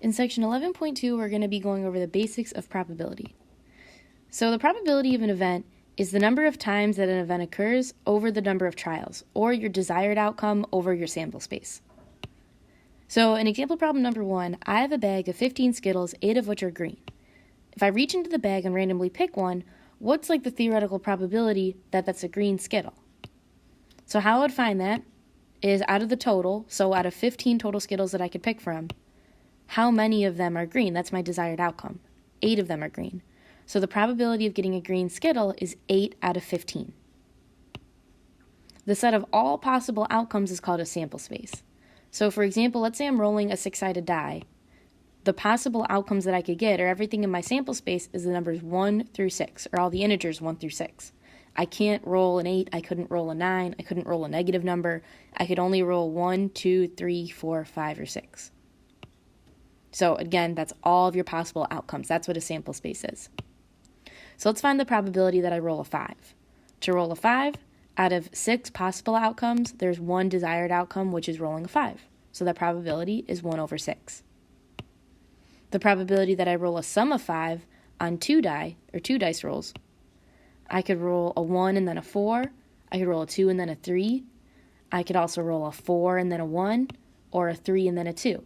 In section 11.2, we're going to be going over the basics of probability. So the probability of an event is the number of times that an event occurs over the number of trials, or your desired outcome over your sample space. So in example problem number 1, I have a bag of 15 Skittles, 8 of which are green. If I reach into the bag and randomly pick one, what's like the theoretical probability that that's a green Skittle? So how I would find that is out of the total, so out of 15 total Skittles that I could pick from, how many of them are green? That's my desired outcome. 8 of them are green. So the probability of getting a green Skittle is 8 out of 15. The set of all possible outcomes is called a sample space. So for example, let's say I'm rolling a 6-sided die. The possible outcomes that I could get, or everything in my sample space, is the numbers 1 through 6, or all the integers 1 through 6. I can't roll an 8, I couldn't roll a 9, I couldn't roll a negative number. I could only roll 1, 2, 3, 4, 5, or 6. So again, that's all of your possible outcomes. That's what a sample space is. So let's find the probability that I roll a 5. To roll a 5, out of 6 possible outcomes, there's one desired outcome, which is rolling a 5. So that probability is 1 over 6. The probability that I roll a sum of 5 on 2 dice rolls, I could roll a 1 and then a 4. I could roll a 2 and then a 3. I could also roll a 4 and then a 1, or a 3 and then a 2.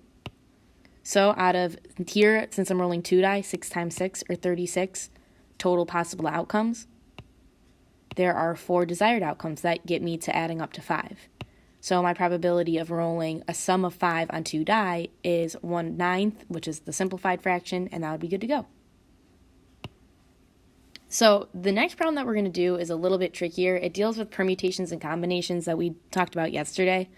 So out of here, since I'm rolling 2 die, 6 times 6, or 36 total possible outcomes, there are 4 desired outcomes that get me to adding up to 5. So my probability of rolling a sum of 5 on 2 die is 1/9, which is the simplified fraction, and that would be good to go. So the next problem that we're going to do is a little bit trickier. It deals with permutations and combinations that we talked about yesterday.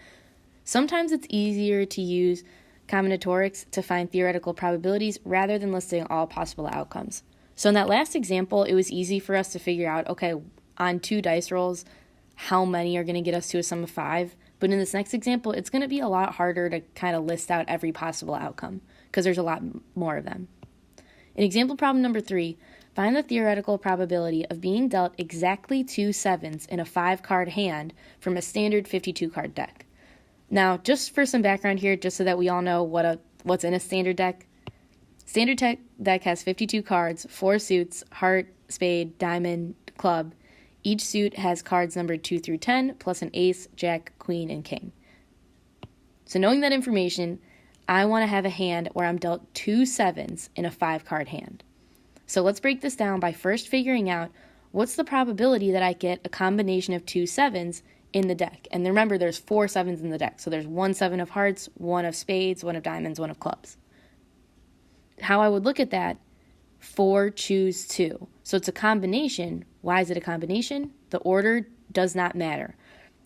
Sometimes it's easier to use combinatorics to find theoretical probabilities rather than listing all possible outcomes. So in that last example, it was easy for us to figure out, okay, on 2 dice rolls, how many are going to get us to a sum of 5. But in this next example, it's going to be a lot harder to kind of list out every possible outcome because there's a lot more of them. In example problem number 3, find the theoretical probability of being dealt exactly 2 sevens in a 5-card hand from a standard 52-card deck. Now, just for some background here, just so that we all know what's in a standard deck. Standard deck has 52 cards, 4 suits, heart, spade, diamond, club. Each suit has cards numbered 2 through 10, plus an ace, jack, queen, and king. So knowing that information, I want to have a hand where I'm dealt 2 sevens in a 5-card hand. So let's break this down by first figuring out what's the probability that I get a combination of 2 sevens in the deck. And remember, there's 4 sevens in the deck. So there's 1 7 of hearts, 1 of spades, 1 of diamonds, 1 of clubs. How I would look at that, 4 choose 2. So it's a combination. Why is it a combination? The order does not matter.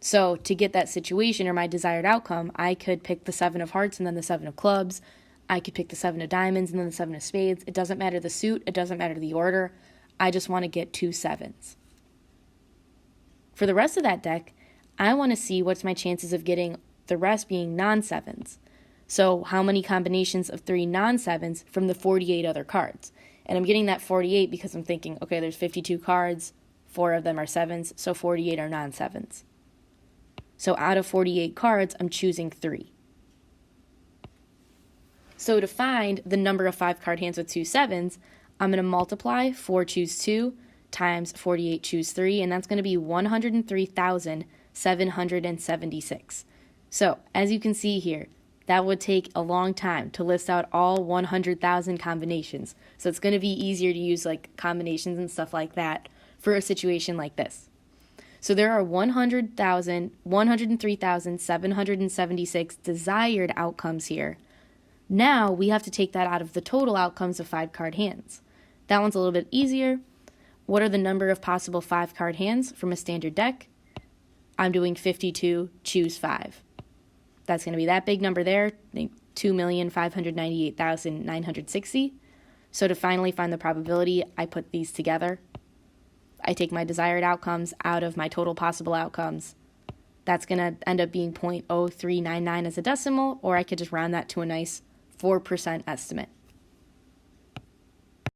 So to get that situation or my desired outcome, I could pick the 7 of hearts and then the 7 of clubs. I could pick the 7 of diamonds and then the 7 of spades. It doesn't matter the suit. It doesn't matter the order. I just want to get 2 sevens. For the rest of that deck, I want to see what's my chances of getting the rest being non-sevens. So how many combinations of 3 non-sevens from the 48 other cards? And I'm getting that 48 because I'm thinking, okay, there's 52 cards, 4 of them are sevens, so 48 are non-sevens. So out of 48 cards, I'm choosing 3. So to find the number of 5-card hands with 2 sevens, I'm going to multiply 4 choose 2 times 48 choose 3, and that's going to be 103,776. So as you can see here, that would take a long time to list out all 100,000 combinations. So it's going to be easier to use like combinations and stuff like that for a situation like this. So there are 103,776 desired outcomes here. Now we have to take that out of the total outcomes of 5-card hands. That one's a little bit easier. What are the number of possible 5-card hands from a standard deck? I'm doing 52, choose 5. That's going to be that big number there, 2,598,960. So to finally find the probability, I put these together. I take my desired outcomes out of my total possible outcomes. That's going to end up being 0.0399 as a decimal, or I could just round that to a nice 4% estimate.